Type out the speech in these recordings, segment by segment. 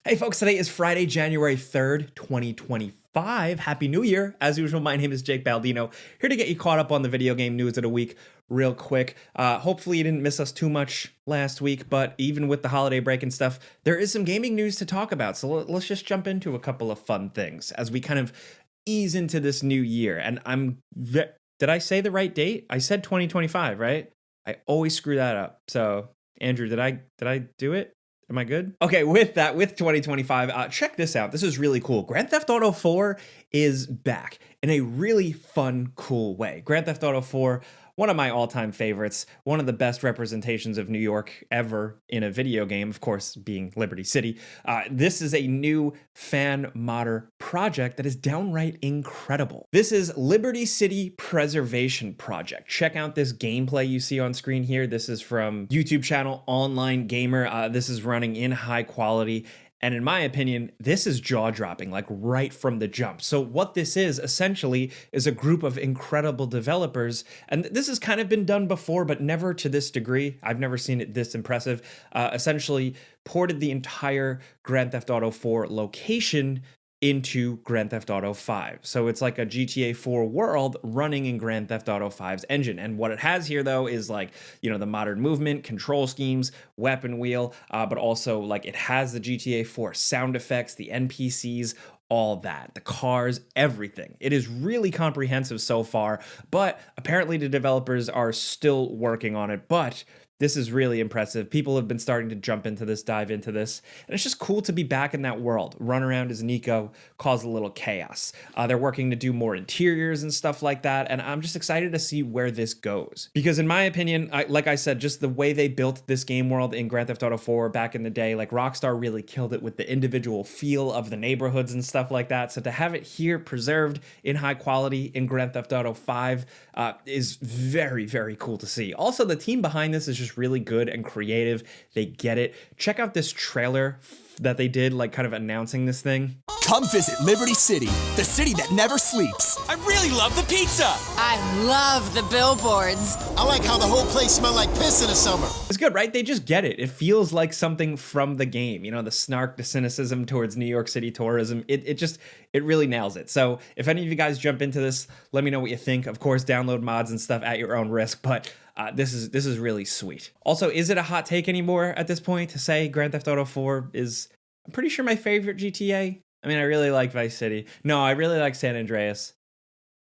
Hey folks, today is Friday, January 3rd, 2025. Happy New Year. As usual, my name is Jake Baldino, here to get you caught up on the video game news of the week real quick. Hopefully you didn't miss us too much last week, but even with the holiday break and stuff, there is some gaming news to talk about. So let's just jump into a couple of fun things as we kind of ease into this new year. And did I say the right date? I said 2025, right? I always screw that up. So Andrew, did I do it? Am I good? Okay, with 2025, check this out. This is really cool. Grand Theft Auto 4 is back in a really fun, cool way. Grand Theft Auto 4, one of my all-time favorites, one of the best representations of New York ever in a video game, of course, being Liberty City. This is a new fan modder project that is downright incredible. This is Liberty City Preservation Project. Check out this gameplay you see on screen here. This is from YouTube channel Online Gamer. This is running in high quality. And in my opinion, this is jaw-dropping, like right from the jump. So what this is essentially is a group of incredible developers. And this has kind of been done before, but never to this degree. I've never seen it this impressive. Essentially ported the entire Grand Theft Auto 4 location into Grand Theft Auto 5. So it's like a GTA 4 world running in Grand Theft Auto 5's engine. And what it has here though is like, you know, the modern movement, control schemes, weapon wheel, but also like it has the GTA 4 sound effects, the NPCs, all that, the cars, everything. It is really comprehensive so far, but apparently the developers are still working on it, but this is really impressive. People have been starting to jump into this, dive into this, and it's just cool to be back in that world. Run around as Nico, cause a little chaos. They're working to do more interiors and stuff like that, and I'm just excited to see where this goes. Because in my opinion, like I said, just the way they built this game world in Grand Theft Auto 4 back in the day, like Rockstar really killed it with the individual feel of the neighborhoods and stuff like that. So to have it here preserved in high quality in Grand Theft Auto 5 is very, very cool to see. Also, the team behind this is just really good and creative. They get it. Check out this trailer that they did, like kind of announcing this thing. Come visit Liberty City, the city that never sleeps. I really love the pizza. I love the billboards. I like how the whole place smelled like piss in the summer. It's good, right? They just get it. It feels like something from the game. You know, the snark, the cynicism towards New York City tourism. It really nails it. So if any of you guys jump into this, let me know what you think. Of course, download mods and stuff at your own risk, but this is really sweet. Also, is it a hot take anymore at this point to say Grand Theft Auto 4 is, I'm pretty sure, my favorite GTA? I mean, I really like Vice City. No, I really like San Andreas.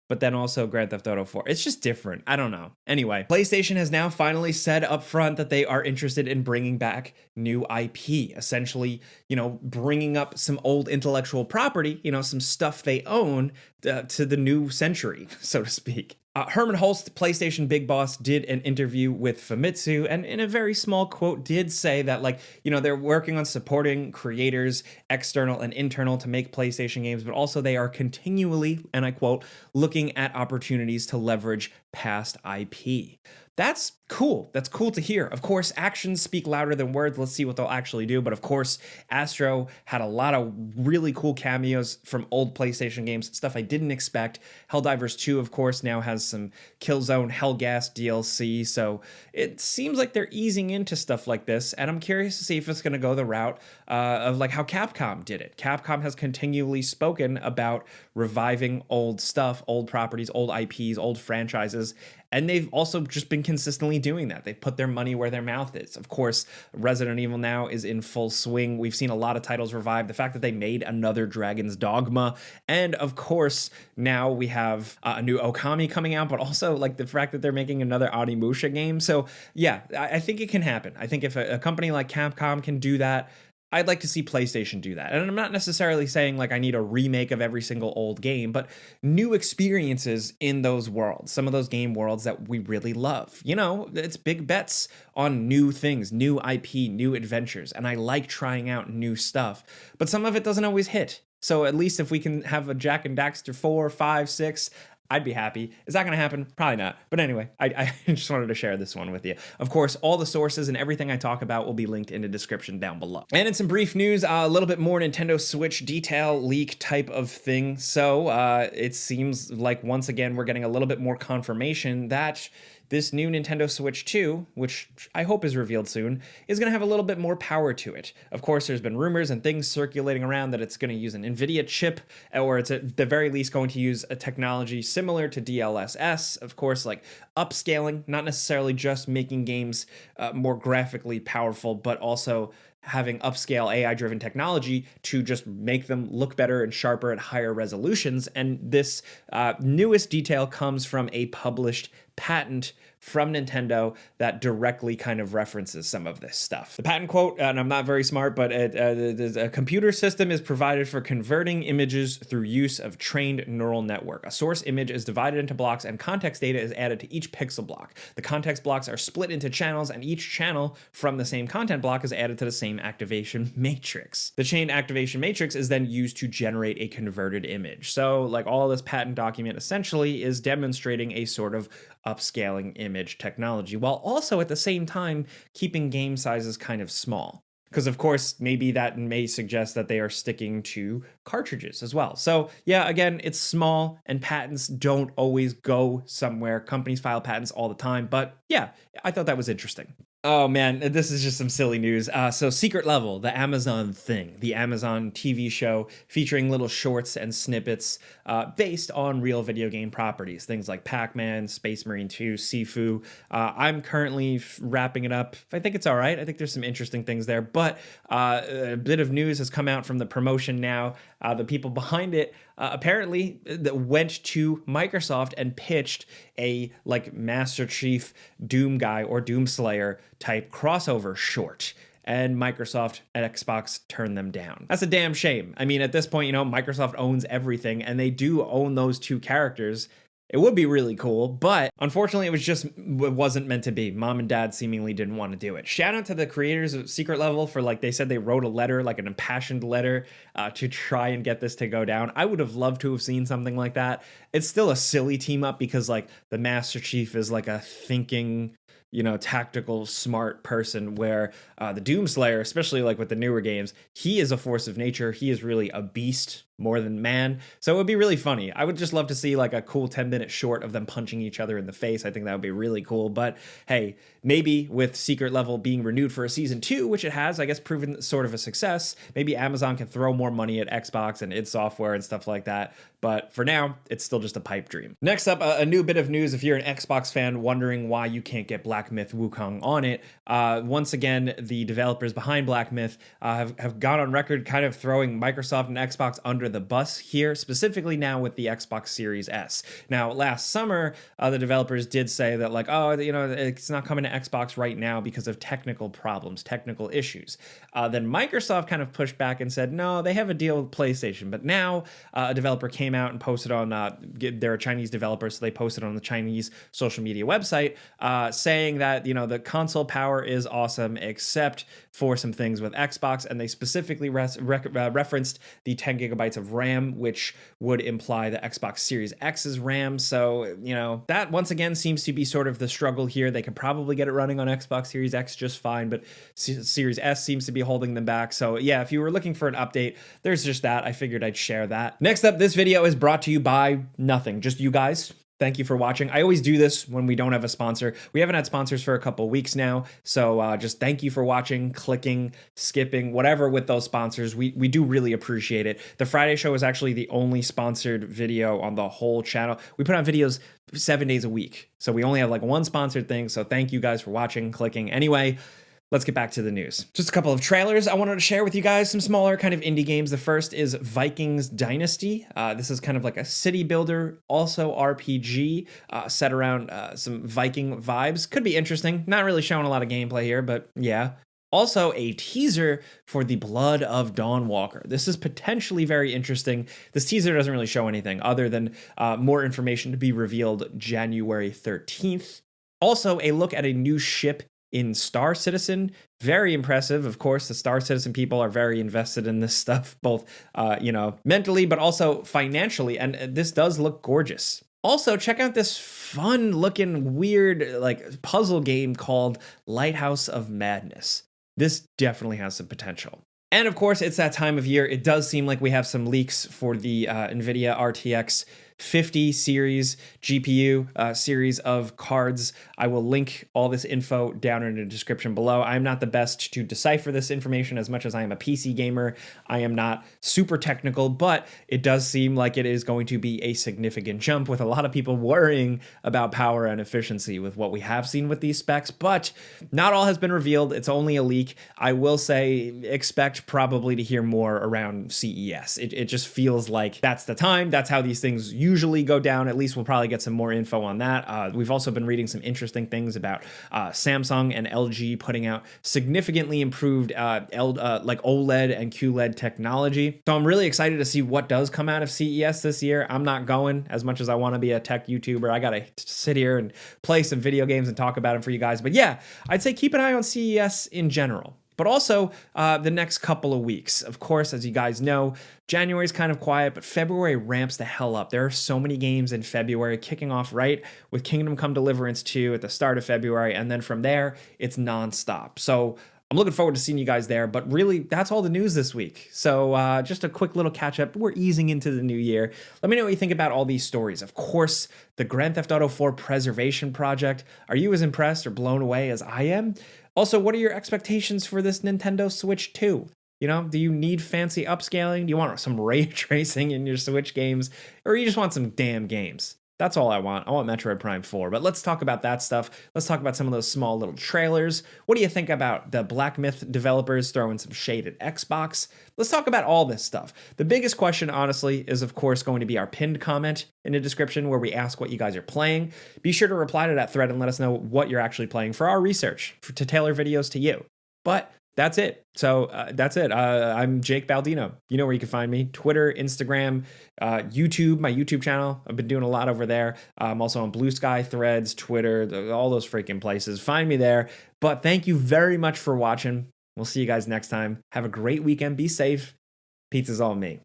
But then also Grand Theft Auto 4. It's just different. I don't know. Anyway, PlayStation has now finally said up front that they are interested in bringing back new IP. Essentially, you know, bringing up some old intellectual property, you know, some stuff they own to the new century, so to speak. Herman Hulst, PlayStation big boss, did an interview with Famitsu, and in a very small quote did say that, like, you know, they're working on supporting creators, external and internal, to make PlayStation games, but also they are continually, and I quote, looking at opportunities to leverage past IP. That's cool. That's cool to hear. Of course, actions speak louder than words. Let's see what they'll actually do. But of course, Astro had a lot of really cool cameos from old PlayStation games, stuff I didn't expect. Helldivers 2, of course, now has some Killzone Hellgas DLC. So it seems like they're easing into stuff like this. And I'm curious to see if it's going to go the route of like how Capcom did it. Capcom has continually spoken about reviving old stuff, old properties, old IPs, old franchises. And they've also just been consistently doing that. They've put their money where their mouth is. Of course, Resident Evil now is in full swing. We've seen a lot of titles revive. The fact that they made another Dragon's Dogma. And of course, now we have a new Okami coming out, but also like the fact that they're making another Onimusha game. So yeah, I think it can happen. I think if a company like Capcom can do that, I'd like to see PlayStation do that. And I'm not necessarily saying like I need a remake of every single old game, but new experiences in those worlds, some of those game worlds that we really love. You know, it's big bets on new things, new IP, new adventures. And I like trying out new stuff, but some of it doesn't always hit. So at least if we can have a Jack and Daxter 4, 5, 6, I'd be happy. Is that going to happen? Probably not. But anyway, I just wanted to share this one with you. Of course, all the sources and everything I talk about will be linked in the description down below. And in some brief news, a little bit more Nintendo Switch detail leak type of thing. So it seems like once again, we're getting a little bit more confirmation that this new Nintendo Switch 2, which I hope is revealed soon, is going to have a little bit more power to it. Of course, there's been rumors and things circulating around that it's going to use an NVIDIA chip, or it's at the very least going to use a technology similar to DLSS, of course, like upscaling, not necessarily just making games more graphically powerful, but also having upscale AI-driven technology to just make them look better and sharper at higher resolutions. And this newest detail comes from a published patent from Nintendo that directly kind of references some of this stuff. The patent quote, and I'm not very smart, but a computer system is provided for converting images through use of trained neural network. A source image is divided into blocks and context data is added to each pixel block. The context blocks are split into channels and each channel from the same content block is added to the same activation matrix. The chain activation matrix is then used to generate a converted image. So like all this patent document essentially is demonstrating a sort of upscaling image technology while also at the same time keeping game sizes kind of small. Because of course, maybe that may suggest that they are sticking to cartridges as well. So yeah, again, it's small and patents don't always go somewhere. Companies file patents all the time, but yeah, I thought that was interesting. Oh man, this is just some silly news. So Secret Level, the Amazon thing, the Amazon TV show featuring little shorts and snippets based on real video game properties, things like Pac-Man, Space Marine 2, Sifu. I'm currently wrapping it up. I think it's all right. I think there's some interesting things there, but a bit of news has come out from the promotion now. The people behind it apparently went to Microsoft and pitched a like Master Chief Doom guy or Doom Slayer type crossover short. And Microsoft and Xbox turned them down. That's a damn shame. I mean, at this point, you know, Microsoft owns everything and they do own those two characters. It would be really cool, but unfortunately it wasn't meant to be. Mom and dad seemingly didn't want to do it. Shout out to the creators of Secret Level for like, they said they wrote a letter, like an impassioned letter to try and get this to go down. I would have loved to have seen something like that. It's still a silly team up because like the Master Chief is like a thinking, you know, tactical, smart person where the Doom Slayer, especially like with the newer games, he is a force of nature. He is really a beast more than man. So it would be really funny. I would just love to see like a cool 10-minute short of them punching each other in the face. I think that would be really cool. But hey, maybe with Secret Level being renewed for a season 2, which it has, I guess, proven sort of a success, maybe Amazon can throw more money at Xbox and id Software and stuff like that. But for now, it's still just a pipe dream. Next up, a new bit of news. If you're an Xbox fan wondering why you can't get Black Myth Wukong on it, once again, the developers behind Black Myth have gone on record kind of throwing Microsoft and Xbox under the bus here, specifically now with the Xbox Series S. Now, last summer, the developers did say that like, oh, you know, it's not coming to Xbox right now because of technical problems, technical issues. Then Microsoft kind of pushed back and said, no, they have a deal with PlayStation. But now a developer came out and posted on, they're a Chinese developer, so they posted on the Chinese social media website saying that, you know, the console power is awesome, except for some things with Xbox. And they specifically referenced the 10 gigabytes of RAM, which would imply the Xbox Series X's RAM. So, you know, that once again seems to be sort of the struggle here. They could probably get it running on Xbox Series X just fine, but Series S seems to be holding them back. So yeah, if you were looking for an update, there's just that. I figured I'd share that. Next up, this video is brought to you by nothing, just you guys. Thank you for watching. I always do this when we don't have a sponsor. We haven't had sponsors for a couple weeks now. So just thank you for watching, clicking, skipping, whatever with those sponsors. We do really appreciate it. The Friday show is actually the only sponsored video on the whole channel. We put on videos 7 days a week. So we only have like one sponsored thing. So thank you guys for watching, clicking. Anyway, let's get back to the news. Just a couple of trailers I wanted to share with you guys, some smaller kind of indie games. The first is Vikings Dynasty. This is kind of like a city builder, also RPG, set around some Viking vibes. Could be interesting. Not really showing a lot of gameplay here, but yeah. Also, a teaser for The Blood of Dawnwalker. This is potentially very interesting. This teaser doesn't really show anything other than more information to be revealed January 13th. Also, a look at a new ship in Star Citizen. Very impressive. Of course, the Star Citizen people are very invested in this stuff, both, you know, mentally, but also financially. And this does look gorgeous. Also, check out this fun looking, weird, like puzzle game called Lighthouse of Madness. This definitely has some potential. And of course, it's that time of year. It does seem like we have some leaks for the NVIDIA RTX 50 series GPU series of cards. I will link all this info down in the description below. I'm not the best to decipher this information as much as I am a PC gamer. I am not super technical, but it does seem like it is going to be a significant jump, with a lot of people worrying about power and efficiency with what we have seen with these specs, but not all has been revealed. It's only a leak. I will say expect probably to hear more around CES. It just feels like that's the time. That's how these things usually go down. At least we'll probably get some more info on that. We've also been reading some interesting things about Samsung and LG putting out significantly improved like OLED and QLED technology. So I'm really excited to see what does come out of CES this year. I'm not going as much as I want to be a tech YouTuber. I got to sit here and play some video games and talk about them for you guys. But yeah, I'd say keep an eye on CES in general, but also the next couple of weeks. Of course, as you guys know, January is kind of quiet, but February ramps the hell up. There are so many games in February, kicking off right with Kingdom Come Deliverance 2 at the start of February, and then from there, it's nonstop. So I'm looking forward to seeing you guys there, but really, that's all the news this week. So just a quick little catch up. We're easing into the new year. Let me know what you think about all these stories. Of course, the Grand Theft Auto 4 preservation project. Are you as impressed or blown away as I am? Also, what are your expectations for this Nintendo Switch 2? You know, do you need fancy upscaling? Do you want some ray tracing in your Switch games? Or you just want some damn games? That's all I want. I want Metroid Prime 4. But let's talk about that stuff. Let's talk about some of those small little trailers. What do you think about the Black Myth developers throwing some shade at Xbox? Let's talk about all this stuff. The biggest question, honestly, is of course going to be our pinned comment in the description where we ask what you guys are playing. Be sure to reply to that thread and let us know what you're actually playing for our research to tailor videos to you. But that's it. So that's it. I'm Jake Baldino. You know where you can find me. Twitter, Instagram, YouTube, my YouTube channel. I've been doing a lot over there. I'm also on Blue Sky, Threads, Twitter, all those freaking places. Find me there. But thank you very much for watching. We'll see you guys next time. Have a great weekend. Be safe. Pizza's all me.